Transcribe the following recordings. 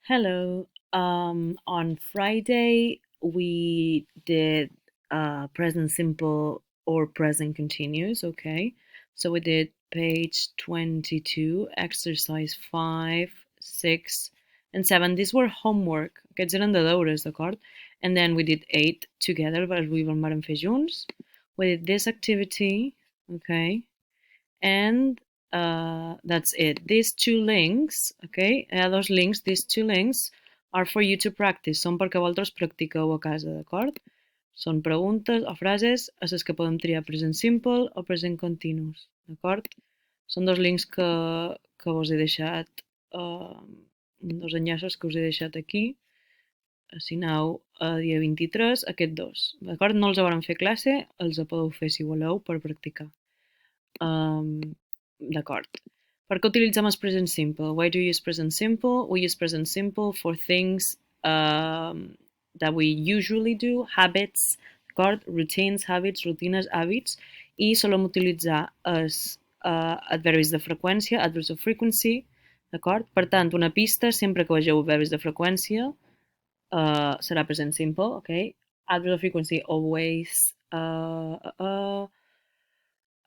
Hello. On Friday, we did present simple or present continuous, okay? So we did page 22, exercise 5, 6, and 7. These were homework. Aquests eren de deures, d'acord? And then we did 8 together, but we vam fer junts. We did this activity, okay? And that's it. These two links, okay? Those links, these two links are for you to practice. Són perquè vosaltres practiqueu a casa, d'acord? Són preguntes o frases a les que podem triar present simple o present continuous, d'acord? Són dos links que us he deixat, dos enllaços que us he deixat aquí. Si aneu a dia 23, aquests dos, d'acord? No els hauran fer classe, els podeu fer si voleu per practicar. D'acord. Per què utilitzem el present simple? Why do you use present simple? We use present simple for things that we usually do, habits, d'acord? Routines, habits, rutines, hàbits, i solem utilitzar els adverbis de freqüència, adverbs of frequency, d'acord? Per tant, una pista, sempre que vegeu adverbis de freqüència, serà present simple, okay? Adverbs of frequency, always,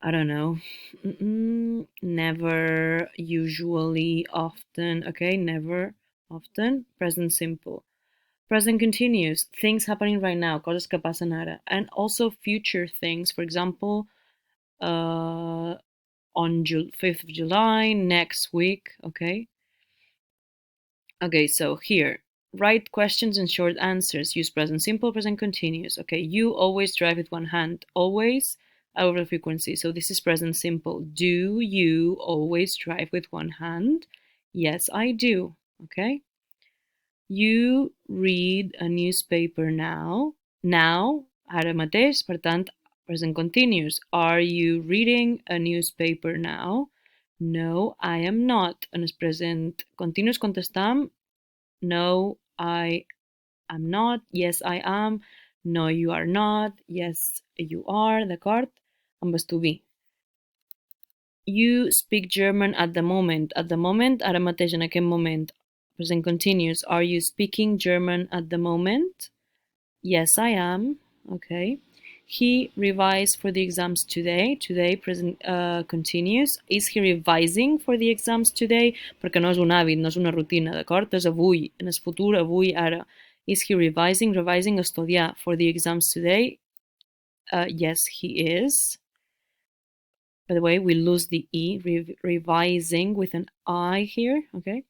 I don't know. Never, usually, often. Okay, never, often. Present simple. Present continuous. Things happening right now. Coses que passen ara. And also future things. For example, on 5th of July, next week. Okay. Okay, so here. Write questions and short answers. Use present simple, present continuous. Okay, you always drive with one hand. Always over frequency. So this is present simple. Do you always drive with one hand? Yes, I do. Okay. You read a newspaper now. Now, ara mateix, per tant, present continuous. Are you reading a newspaper now? No, I am not. En el present continuous contestam no, I am not. Yes, I am. No, you are not. Yes, you are. D'acord? Amb el to be. You speak German at the moment. At the moment, ara mateix, en aquest moment. Present continuous. Are you speaking German at the moment? Yes, I am. Okay. He revised for the exams today. Today, present continuous. Is he revising for the exams today? Perquè no és un hàbit, no és una rutina, d'acord? És avui, en el futur, avui, ara. Is he revising? Revising, estudiar for the exams today? Yes, he is. By the way, we lose the E, revising with an I here, okay?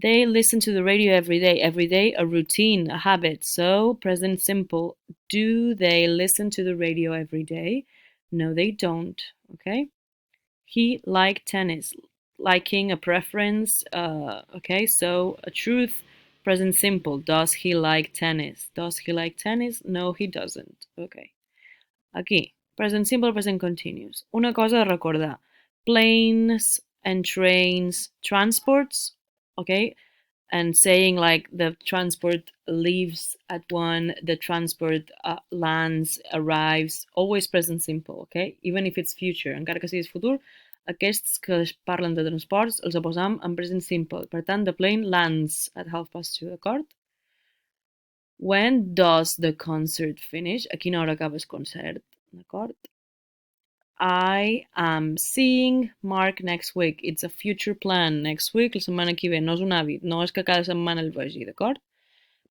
They listen to the radio every day. Every day, a routine, a habit. So, present simple. Do they listen to the radio every day? No, they don't. Okay. He liked tennis. Liking, a preference. Okay. So, a truth, present simple. Does he like tennis? Does he like tennis? No, he doesn't. Okay. Aquí, present simple, present continuous. Una cosa a recordar. Planes and trains, transports. Okay, and saying like the transport leaves at 1, the transport lands, arrives, always present simple, okay? Even if it's future, encara que sigui futur, aquests que parlen de transports els posam en present simple. Per tant, the plane lands at 2:30, d'acord? When does the concert finish? A quina hora acaba el concert, d'acord? I am seeing Mark next week. It's a future plan. Next week, la setmana que ve. No és un hàbit. No és que cada setmana el vegi, d'acord?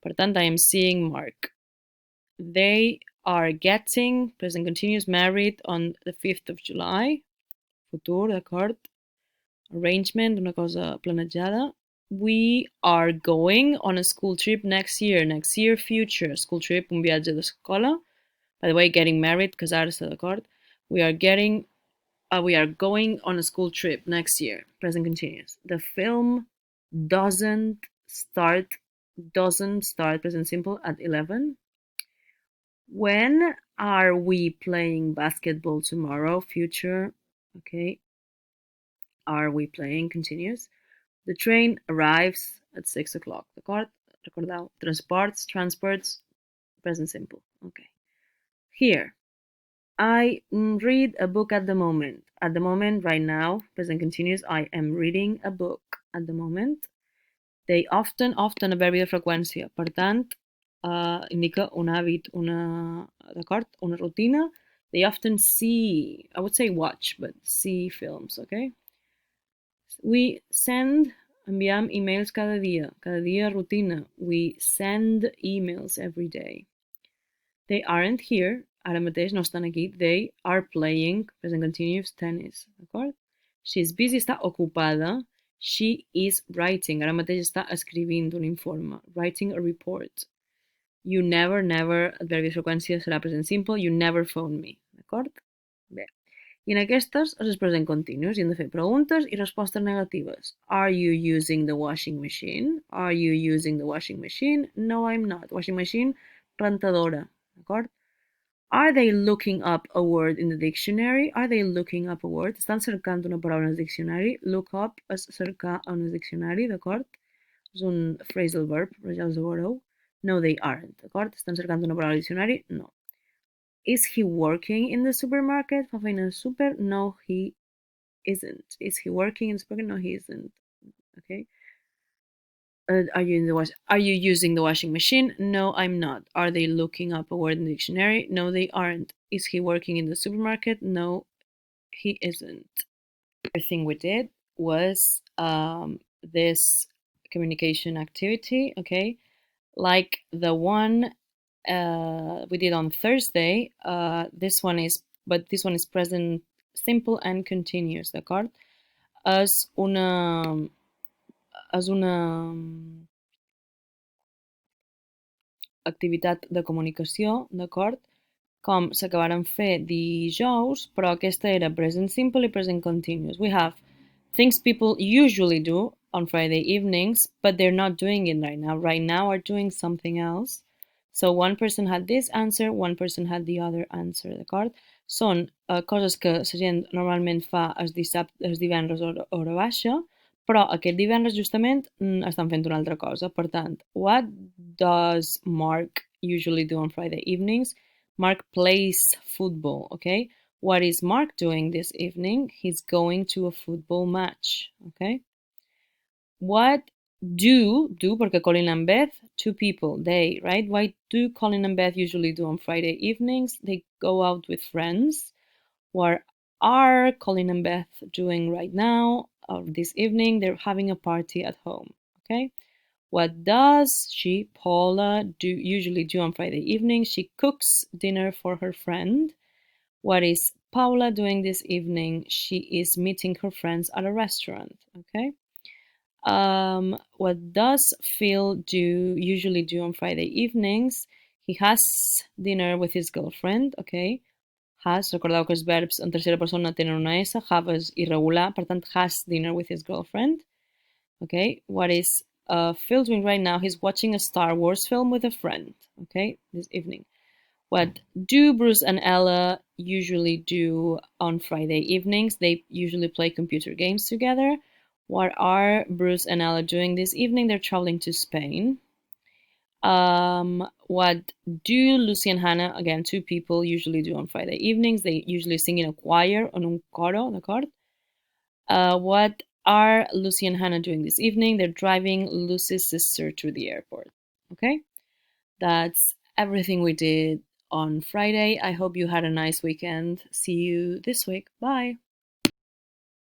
Per tant, I am seeing Mark. They are getting, present continuous, married on the 5th of July. Futur, d'acord? Arrangement, una cosa planejada. We are going on a school trip next year. Next year, future. School trip, un viatge d'escola. By the way, getting married, casar-se, d'acord? We are going on a school trip next year. Present continuous. The film doesn't start present simple at 11. When are we playing basketball tomorrow? Future. Okay. Are we playing? Continuous. The train arrives at 6 o'clock. Recordeu. Transports, present simple. Okay. Here. I read a book at the moment. At the moment, right now, present continuous, I am reading a book at the moment. They often, often, adverbi de freqüència. Per tant, indica un hàbit, d'acord? Una rutina. They often see, I would say watch, but see films, okay? We send, enviam emails cada dia rutina. We send emails every day. They aren't here, ara mateix no estan aquí. They are playing, present continuous, tennis, d'acord? She's busy, està ocupada. She is writing, ara mateix està escrivint un informe. Writing a report. You never, never, adverbi de freqüència serà present simple. You never phone me, d'acord? Bé. I en aquestes és present continuous i hem de fer preguntes i respostes negatives. Are you using the washing machine? Are you using the washing machine? No, I'm not. Washing machine, rentadora, d'acord? Are they looking up a word in the dictionary? Are they looking up a word? Estan cercant una paraula en el diccionari. Look up és cercar en el diccionari, d'acord? És un phrasal verb, però ja els veureu. No, they aren't, d'acord? Estan cercant una paraula al diccionari? No. Is he working in the supermarket? Fa feina al super? No, he isn't. Is he working in the supermarket? No, he isn't. Okay. Are you using the washing machine? No, I'm not. Are they looking up a word in the dictionary? No, they aren't. Is he working in the supermarket? No, he isn't. Everything we did was this communication activity, okay? Like the one we did on Thursday, this one is present simple and continuous, d'acord? És una, és una activitat de comunicació, d'acord? Com s'acabaran fer dijous, però aquesta era present simple i present continuous. We have things people usually do on Friday evenings, but they're not doing it right now. Right now are doing something else. So one person had this answer, one person had the other answer, d'acord? Són coses que la gent normalment fa els divendres hora baixa, però aquest divendres justament estan fent una altra cosa. Per tant, what does Mark usually do on Friday evenings? Mark plays football, okay? What is Mark doing this evening? He's going to a football match, okay? What do, perquè Colin and Beth, two people, they, right? What do Colin and Beth usually do on Friday evenings? They go out with friends. What are Colin and Beth doing right now or this evening? They're having a party at home, okay? What does she, Paula, usually do on Friday evening? She cooks dinner for her friend. What is Paula doing this evening? She is meeting her friends at a restaurant, okay? What does Phil usually do on Friday evenings? He has dinner with his girlfriend, okay? Has, recordeu que els verbs en tercera persona tenen una S, have és irregular, per tant, has dinner with his girlfriend, okay? What is Phil doing right now? He's watching a Star Wars film with a friend, okay, this evening. What do Bruce and Ella usually do on Friday evenings? They usually play computer games together. What are Bruce and Ella doing this evening? They're traveling to Spain. What do Lucy and Hannah, again, two people, usually do on Friday evenings? They usually sing in a choir, en un coro, d'acord? What are Lucy and Hannah doing this evening? They're driving Lucy's sister to the airport, okay? That's everything we did on Friday. I hope you had a nice weekend. See you this week. Bye.